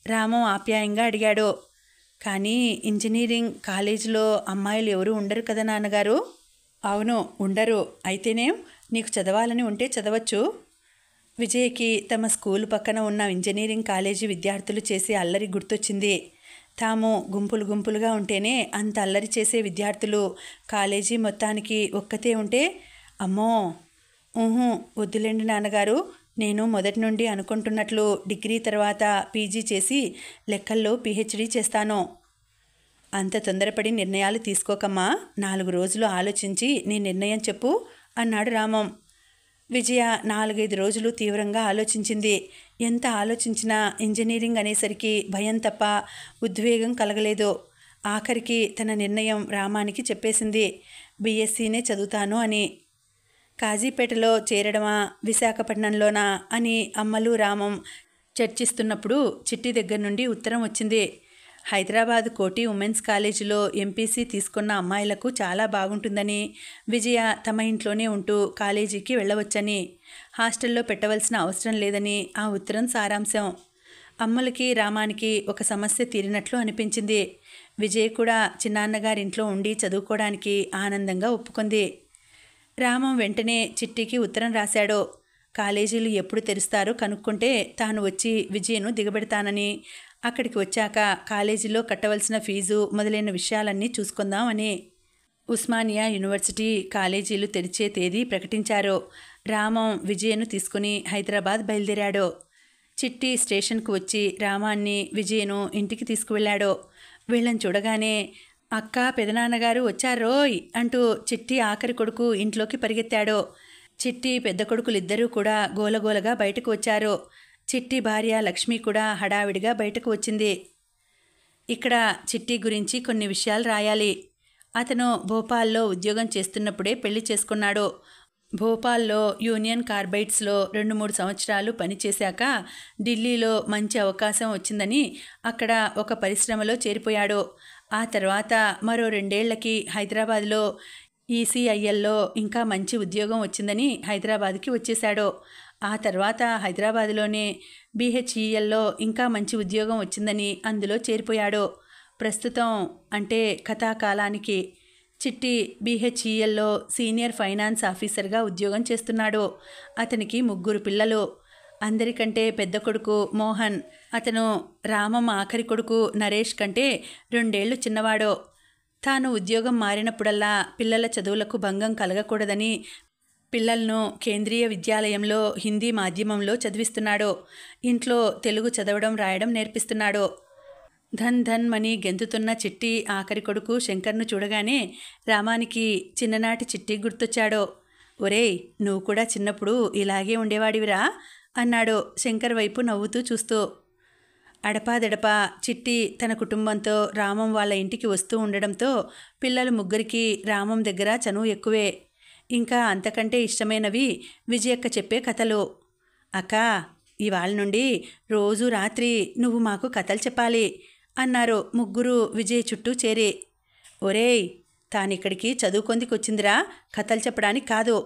రామం ఆప్యాయంగా అడిగాడు. కానీ ఇంజనీరింగ్ కాలేజీలో అమ్మాయిలు ఎవరూ ఉండరు కదా నాన్నగారు? అవును, ఉండరు. అయితేనే నీకు చదవాలని ఉంటే చదవచ్చు. విజయ్కి తమ స్కూలు పక్కన ఉన్న ఇంజనీరింగ్ కాలేజీ విద్యార్థులు చేసే అల్లరి గుర్తొచ్చింది. తాము గుంపులు గుంపులుగా ఉంటేనే అంత అల్లరి చేసే విద్యార్థులు కాలేజీ మొత్తానికి ఒక్కతే ఉంటే, అమ్మో, వద్దులేండి నాన్నగారు, నేను మొదటి నుండి అనుకుంటున్నట్లు డిగ్రీ తర్వాత పీజీ చేసి లెక్కల్లో పిహెచ్డీ చేస్తాను. అంత తొందరపడి నిర్ణయాలు తీసుకోకమ్మా, 4 రోజులు ఆలోచించి నీ నిర్ణయం చెప్పు అన్నాడు రామం. విజయ 4-5 రోజులు తీవ్రంగా ఆలోచించింది. ఎంత ఆలోచించినా ఇంజనీరింగ్ అనేసరికి భయం తప్ప ఉద్వేగం కలగలేదు. ఆఖరికి తన నిర్ణయం రామానికి చెప్పేసింది. బీఎస్సీనే చదువుతాను అని. కాజీపేటలో చేరడమా విశాఖపట్నంలోనా అని అమ్మలు రామం చర్చిస్తున్నప్పుడు చిట్టి దగ్గర నుండి ఉత్తరం వచ్చింది. హైదరాబాద్ కోటి ఉమెన్స్ కాలేజీలో ఎంపీసీ తీసుకున్న అమ్మాయిలకు చాలా బాగుంటుందని, విజయ తమ ఇంట్లోనే ఉంటూ కాలేజీకి వెళ్ళవచ్చని, హాస్టల్లో పెట్టవలసిన అవసరం లేదని ఆ ఉత్తరం సారాంశం. అమ్మలకి రామానికి ఒక సమస్య తీరినట్లు అనిపించింది. విజయ్ కూడా చిన్నాన్నగారింట్లో ఉండి చదువుకోవడానికి ఆనందంగా ఒప్పుకుంది. రామం వెంటనే చిట్టికి ఉత్తరం రాశాడు. కాలేజీలు ఎప్పుడు తెరుస్తారో కనుక్కుంటే తాను వచ్చి విజయను దిగబెడతానని, అక్కడికి వచ్చాక కాలేజీలో కట్టవలసిన ఫీజు మొదలైన విషయాలన్నీ చూసుకుందామని. ఉస్మానియా యూనివర్సిటీ కాలేజీలు తెరిచే తేదీ ప్రకటించారు. రామం విజయను తీసుకుని హైదరాబాద్ బయలుదేరాడు. చిట్టి స్టేషన్కు వచ్చి రామాన్ని విజయను ఇంటికి తీసుకువెళ్ళాడు. వీళ్ళని చూడగానే, అక్క, పెదనాన్నగారు వచ్చారోయ్ అంటూ చిట్టి ఆఖరి కొడుకు ఇంట్లోకి పరిగెత్తాడు. చిట్టి పెద్ద కొడుకులిద్దరూ కూడా గోలగోలగా బయటకు వచ్చారు. చిట్టి భార్య లక్ష్మి కూడా హడావిడిగా బయటకు వచ్చింది. ఇక్కడ చిట్టి గురించి కొన్ని విషయాలు రాయాలి. అతను భోపాల్లో ఉద్యోగం చేస్తున్నప్పుడే పెళ్లి చేసుకున్నాడు. భోపాల్లో యూనియన్ కార్బైడ్స్లో 2-3 సంవత్సరాలు పనిచేశాక ఢిల్లీలో మంచి అవకాశం వచ్చిందని అక్కడ ఒక పరిశ్రమలో చేరిపోయాడు. ఆ తర్వాత మరో 2 ఏళ్లకి హైదరాబాద్లో ఈసీఐఎల్లో ఇంకా మంచి ఉద్యోగం వచ్చిందని హైదరాబాద్కి వచ్చేశాడు. ఆ తర్వాత హైదరాబాద్లోనే బీహెచ్ఈఎల్లో ఇంకా మంచి ఉద్యోగం వచ్చిందని అందులో చేరిపోయాడు. ప్రస్తుతం అంటే కథాకాలానికి చిట్టి బీహెచ్ఈఎల్లో సీనియర్ ఫైనాన్స్ ఆఫీసర్గా ఉద్యోగం చేస్తున్నాడు. అతనికి 3 పిల్లలు. అందరికంటే పెద్ద కొడుకు మోహన్. అతను రామం ఆఖరి కొడుకు నరేష్ కంటే 2 ఏళ్లు చిన్నవాడు. తాను ఉద్యోగం మారినప్పుడల్లా పిల్లల చదువులకు భంగం కలగకూడదని పిల్లలను కేంద్రీయ విద్యాలయంలో హిందీ మాధ్యమంలో చదివిస్తున్నాడు. ఇంట్లో తెలుగు చదవడం రాయడం నేర్పిస్తున్నాడు. ధన్ ధన్ మని గెంతుతున్న చిట్టి ఆఖరి కొడుకు శంకర్ను చూడగానే రామానికి చిన్ననాటి చిట్టి గుర్తొచ్చాడు. ఒరేయ్, నువ్వు కూడా చిన్నప్పుడు ఇలాగే ఉండేవాడివిరా అన్నాడు శంకర్ వైపు నవ్వుతూ చూస్తూ. అడపాదడపా చిట్టి తన కుటుంబంతో రామం వాళ్ళ ఇంటికి వస్తూ ఉండడంతో పిల్లలు 3కి రామం దగ్గర చనువు ఎక్కువే. ఇంకా అంతకంటే ఇష్టమైనవి విజయక్క చెప్పే కథలు. అక్క, ఇవాళ నుండి రోజు రాత్రి నువ్వు మాకు కథలు చెప్పాలి అన్నారు 3 విజయ్ చుట్టూ చేరి. ఒరేయ్, తానిక్కడికి చదువుకొందికొచ్చిందిరా, కథలు చెప్పడానికి కాదు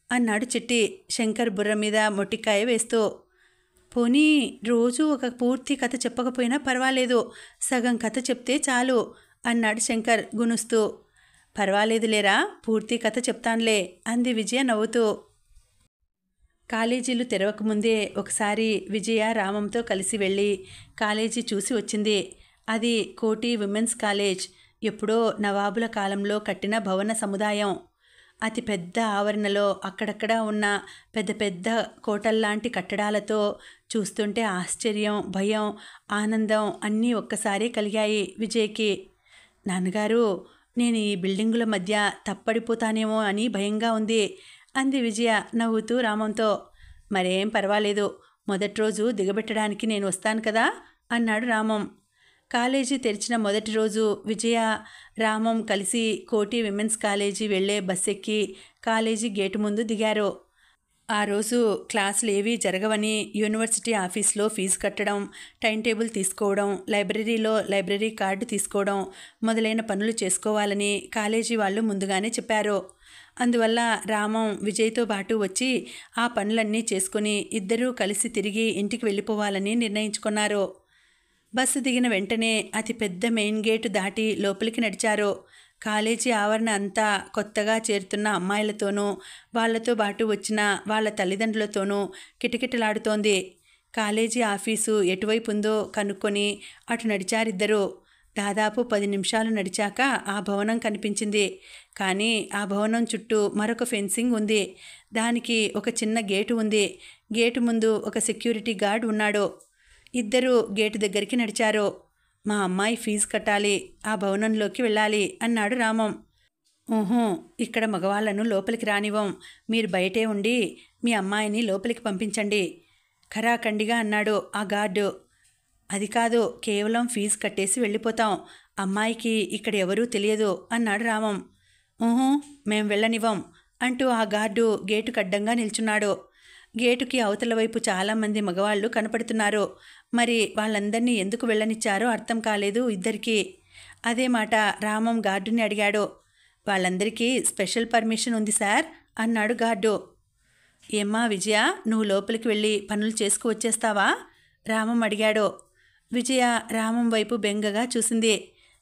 అన్నాడు చిట్టి శంకర్ బుర్ర మీద మొట్టికాయ వేస్తూ. పోనీ రోజు ఒక పూర్తి కథ చెప్పకపోయినా పర్వాలేదు, సగం కథ చెప్తే చాలు అన్నాడు శంకర్ గునుస్తూ. పర్వాలేదులేరా, పూర్తి కథ చెప్తానులే అంది విజయ నవ్వుతూ. కాలేజీలు తెరవకముందే ఒకసారి విజయ రామంతో కలిసి వెళ్ళి కాలేజీ చూసి వచ్చింది. అది కోటి విమెన్స్ కాలేజ్. ఎప్పుడో నవాబుల కాలంలో కట్టిన భవన సముదాయం. అతి పెద్ద ఆవరణలో అక్కడక్కడ ఉన్న పెద్ద పెద్ద కోటల్లాంటి కట్టడాలతో చూస్తుంటే ఆశ్చర్యం, భయం, ఆనందం అన్నీ ఒక్కసారి కలిగాయి విజయ్కి. నాన్నగారు, నేను ఈ బిల్డింగుల మధ్య తప్పడిపోతానేమో అని భయంగా ఉంది అంది విజయ నవ్వుతూ రామంతో. మరేం పర్వాలేదు, మొదటి రోజు దిగబెట్టడానికి నేను వస్తాను కదా అన్నాడు రామం. కాలేజీ తెరిచిన మొదటి రోజు విజయ, రామం కలిసి కోటి విమెన్స్ కాలేజీ వెళ్లే బస్ ఎక్కి కాలేజీ గేటు ముందు దిగారు. ఆ రోజు క్లాసులు ఏవీ జరగవని యూనివర్సిటీ ఆఫీస్లో ఫీజు కట్టడం, టైం టేబుల్ తీసుకోవడం, లైబ్రరీలో లైబ్రరీ కార్డు తీసుకోవడం మొదలైన పనులు చేసుకోవాలని కాలేజీ వాళ్ళు ముందుగానే చెప్పారు. అందువల్ల రామం విజయ్తో పాటు వచ్చి ఆ పనులన్నీ చేసుకుని ఇద్దరూ కలిసి తిరిగి ఇంటికి వెళ్ళిపోవాలని నిర్ణయించుకున్నారు. బస్సు దిగిన వెంటనే అతి పెద్ద మెయిన్ గేటు దాటి లోపలికి నడిచారు. కాలేజీ ఆవరణ అంతా కొత్తగా చేరుతున్న అమ్మాయిలతోనూ వాళ్లతో పాటు వచ్చిన వాళ్ళ తల్లిదండ్రులతోనూ కిటకిటలాడుతోంది. కాలేజీ ఆఫీసు ఎటువైపు ఉందో కనుక్కొని అటు నడిచారిద్దరూ. దాదాపు 10 నిమిషాలు నడిచాక ఆ భవనం కనిపించింది. కానీ ఆ భవనం చుట్టూ మరొక ఫెన్సింగ్ ఉంది. దానికి ఒక చిన్న గేటు ఉంది. గేటు ముందు ఒక సెక్యూరిటీ గార్డ్ ఉన్నాడు. ఇద్దరూ గేటు దగ్గరికి నడిచారు. మా అమ్మాయి ఫీజు కట్టాలి, ఆ భవనంలోకి వెళ్ళాలి అన్నాడు రామం. ఊహూ, ఇక్కడ మగవాళ్లను లోపలికి రానివ్వం, మీరు బయటే ఉండి మీ అమ్మాయిని లోపలికి పంపించండి ఖరాఖండిగా అన్నాడు ఆ గార్డు. అది కాదు, కేవలం ఫీజు కట్టేసి వెళ్ళిపోతాం, అమ్మాయికి ఇక్కడ ఎవరూ తెలియదు అన్నాడు రామం. ఊహూ, మేం వెళ్ళనివ్వం అంటూ ఆ గార్డు గేటుకు అడ్డంగా నిల్చున్నాడు. గేటుకి అవతల వైపు చాలామంది మగవాళ్ళు కనపడుతున్నారు. మరి వాళ్ళందరినీ ఎందుకు వెళ్ళనిచ్చారో అర్థం కాలేదు ఇద్దరికీ. అదే మాట రామం గార్డుని అడిగాడు. వాళ్ళందరికీ స్పెషల్ పర్మిషన్ ఉంది సార్ అన్నాడు గార్డు. ఏమ్మా విజయ, నువ్వు లోపలికి వెళ్ళి పనులు చేసుకువచ్చేస్తావా రామం అడిగాడు. విజయ రామం వైపు బెంగగా చూసింది.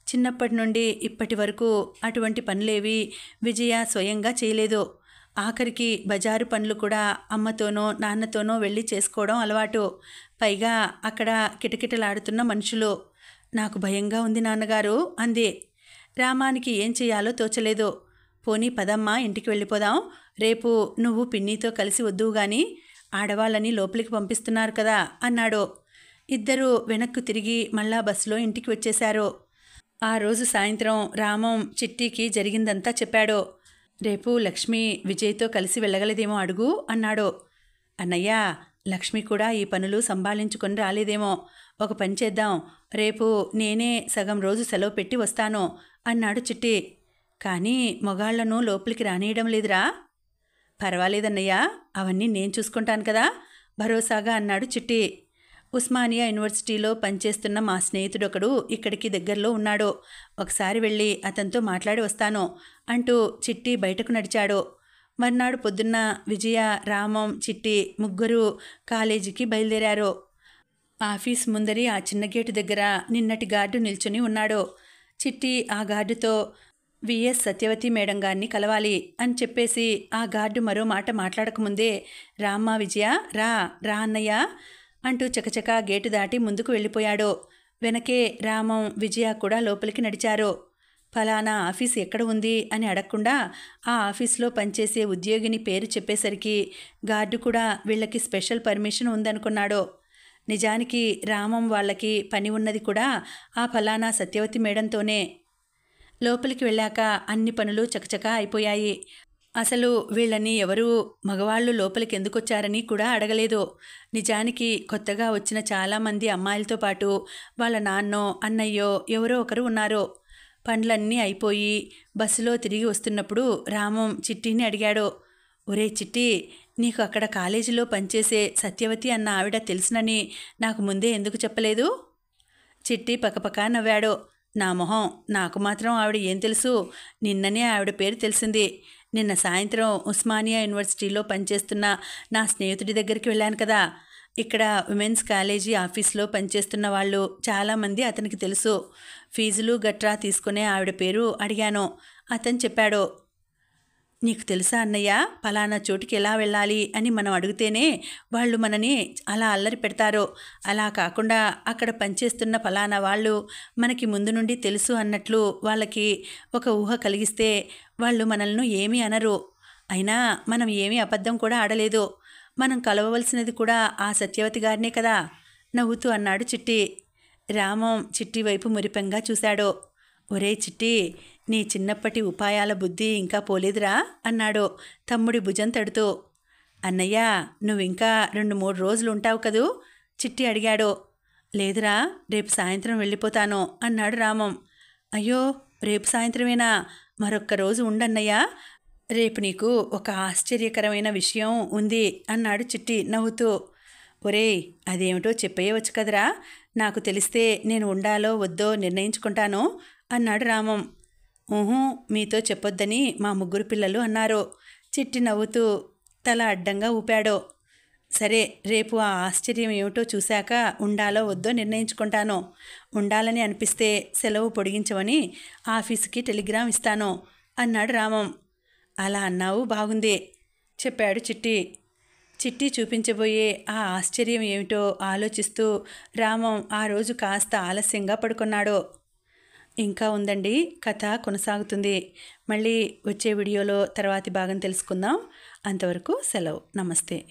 చిన్నప్పటి నుండి ఇప్పటి వరకు అటువంటి పనులేవి విజయ స్వయంగా చేయలేదు. ఆఖరికి బజారు పనులు కూడా అమ్మతోనో నాన్నతోనో వెళ్ళి చేసుకోవడం అలవాటు. పైగా అక్కడ కిటకిటలాడుతున్న మనుషులు. నాకు భయంగా ఉంది నాన్నగారు అంది. రామానికి ఏం చేయాలో తోచలేదు. పోనీ పదమ్మా, ఇంటికి వెళ్ళిపోదాం, రేపు నువ్వు పిన్నితో కలిసి వద్దువు గాని, ఆడవాళ్ళని లోపలికి పంపిస్తున్నారు కదా అన్నాడు. ఇద్దరూ వెనక్కు తిరిగి మళ్ళా బస్సులో ఇంటికి వచ్చేశారు. ఆ రోజు సాయంత్రం రామం చిట్టికి జరిగిందంతా చెప్పాడు. రేపు లక్ష్మి విజయ్తో కలిసి వెళ్ళగలదేమో అడుగు అన్నాడు. అన్నయ్య, లక్ష్మి కూడా ఈ పనులు సంభాళించుకొని రాలేదేమో. ఒక పని చేద్దాం, రేపు నేనే సగం రోజు సెలవు పెట్టి వస్తాను అన్నాడు చిట్టి. కానీ మొగాళ్లను లోపలికి రానియడం లేదురా. పర్వాలేదన్నయ్య, అవన్నీ నేను చూసుకుంటాను కదా భరోసాగా అన్నాడు చిట్టి. ఉస్మానియా యూనివర్సిటీలో పనిచేస్తున్న మా స్నేహితుడొకడు ఇక్కడికి దగ్గరలో ఉన్నాడు, ఒకసారి వెళ్ళి అతనితో మాట్లాడి వస్తాను అంటూ చిట్టి బయటకు నడిచాడు. మర్నాడు పొద్దున్న విజయ, రామం, చిట్టి ముగ్గురు కాలేజీకి బయలుదేరారు. ఆఫీస్ ముందరి ఆ చిన్న గేటు దగ్గర నిన్నటి గార్డు నిల్చుని ఉన్నాడు. చిట్టి ఆ గార్డుతో విఎస్ సత్యవతి మేడం గారిని కలవాలి అని చెప్పేసి ఆ గార్డు మరో మాట మాట్లాడకముందే రామ్మా విజయ, రా రా అన్నయ్య అంటూ చకచకా గేటు దాటి ముందుకు వెళ్ళిపోయాడు. వెనకే రామం, విజయ కూడా లోపలికి నడిచారు. ఫలానా ఆఫీస్ ఎక్కడ ఉంది అని అడగకుండా ఆ ఆఫీస్లో పనిచేసే ఉద్యోగిని పేరు చెప్పేసరికి గార్డు కూడా వీళ్ళకి స్పెషల్ పర్మిషన్ ఉందనుకున్నాడు. నిజానికి రామం వాళ్ళకి పని ఉన్నది కూడా ఆ ఫలానా సత్యవతి మేడంతోనే. లోపలికి వెళ్ళాక అన్ని పనులు చకచకా అయిపోయాయి. అసలు వీళ్ళని ఎవరూ మగవాళ్ళు లోపలికి ఎందుకొచ్చారని కూడా అడగలేదు. నిజానికి కొత్తగా వచ్చిన చాలామంది అమ్మాయిలతో పాటు వాళ్ళ నాన్నో అన్నయ్యో ఎవరో ఒకరు ఉన్నారు. పనులన్నీ అయిపోయి బస్సులో తిరిగి వస్తున్నప్పుడు రామం చిట్టిని అడిగాడు. ఒరే చిట్టి, నీకు అక్కడ కాలేజీలో పనిచేసే సత్యవతి అన్న ఆవిడ తెలుసునని నాకు ముందే ఎందుకు చెప్పలేదు? చిట్టి పకపకా నవ్వాడు. నా మొహం, నాకు మాత్రం ఆవిడ ఏం తెలుసు, నిన్ననే ఆవిడ పేరు తెలిసింది. నిన్న సాయంత్రం ఉస్మానియా యూనివర్సిటీలో పనిచేస్తున్న నా స్నేహితుడి దగ్గరికి వెళ్ళాను కదా, ఇక్కడ విమెన్స్ కాలేజీ ఆఫీస్లో పనిచేస్తున్న వాళ్ళు చాలామంది అతనికి తెలుసు. ఫీజులు గట్రా తీసుకునే ఆవిడ పేరు అడిగాను. అతను చెప్పాడు. నీకు తెలుసా అన్నయ్య, పలానా చోటుకి ఎలా వెళ్ళాలి అని మనం అడిగితేనే వాళ్ళు మనని అలా అల్లరి పెడతారు. అలా కాకుండా అక్కడ పనిచేస్తున్న పలానా వాళ్ళు మనకి ముందు నుండి తెలుసు అన్నట్లు వాళ్ళకి ఒక ఊహ కలిగిస్తే వాళ్ళు మనల్ని ఏమీ అనరు. అయినా మనం ఏమీ అబద్ధం కూడా ఆడలేదు. మనం కలవవలసినది కూడా ఆ సత్యవతి గారినే కదా నవ్వుతూ అన్నాడు చిట్టి. రామం చిట్టి వైపు మురిపెంగా చూశాడు. ఒరే చిట్టి, నీ చిన్నప్పటి ఉపాయాల బుద్ధి ఇంకా పోలేదురా అన్నాడు తమ్ముడి భుజం తడుతూ. అన్నయ్య, నువ్వింకా 2-3 రోజులు ఉంటావు కదూ చిట్టి అడిగాడు. లేదురా, రేపు సాయంత్రం వెళ్ళిపోతాను అన్నాడు రామం. అయ్యో, రేపు సాయంత్రమేనా? మరొక్క రోజు ఉండన్నయ్యా, రేపు నీకు ఒక ఆశ్చర్యకరమైన విషయం ఉంది అన్నాడు చిట్టి నవ్వుతూ. ఒరేయ్, అదేమిటో చెప్పేయవచ్చు కదరా, నాకు తెలిస్తే నేను ఉండాలో వద్దో నిర్ణయించుకుంటాను అన్నాడు రామం. ఊహూ, మీతో చెప్పొద్దని మా ముగ్గురు పిల్లలు అన్నారు. చిట్టి నవ్వుతూ తల అడ్డంగా ఊపాడు. సరే, రేపు ఆ ఆశ్చర్యం ఏమిటో చూశాక ఉండాలో వద్దో నిర్ణయించుకుంటాను. ఉండాలని అనిపిస్తే సెలవు పొడిగించమని ఆఫీసుకి టెలిగ్రామ్ ఇస్తాను అన్నాడు రామం. అలా అన్నావు, బాగుంది చెప్పాడు చిట్టి. చిట్టి చూపించబోయే ఆ ఆశ్చర్యం ఏమిటో ఆలోచిస్తూ రామం ఆ రోజు కాస్త ఆలస్యంగా పడుకున్నాడు. ఇంకా ఉందండి, కథ కొనసాగుతుంది. మళ్ళీ వచ్చే వీడియోలో తర్వాతి భాగం తెలుసుకుందాం. అంతవరకు సెలవు. నమస్తే.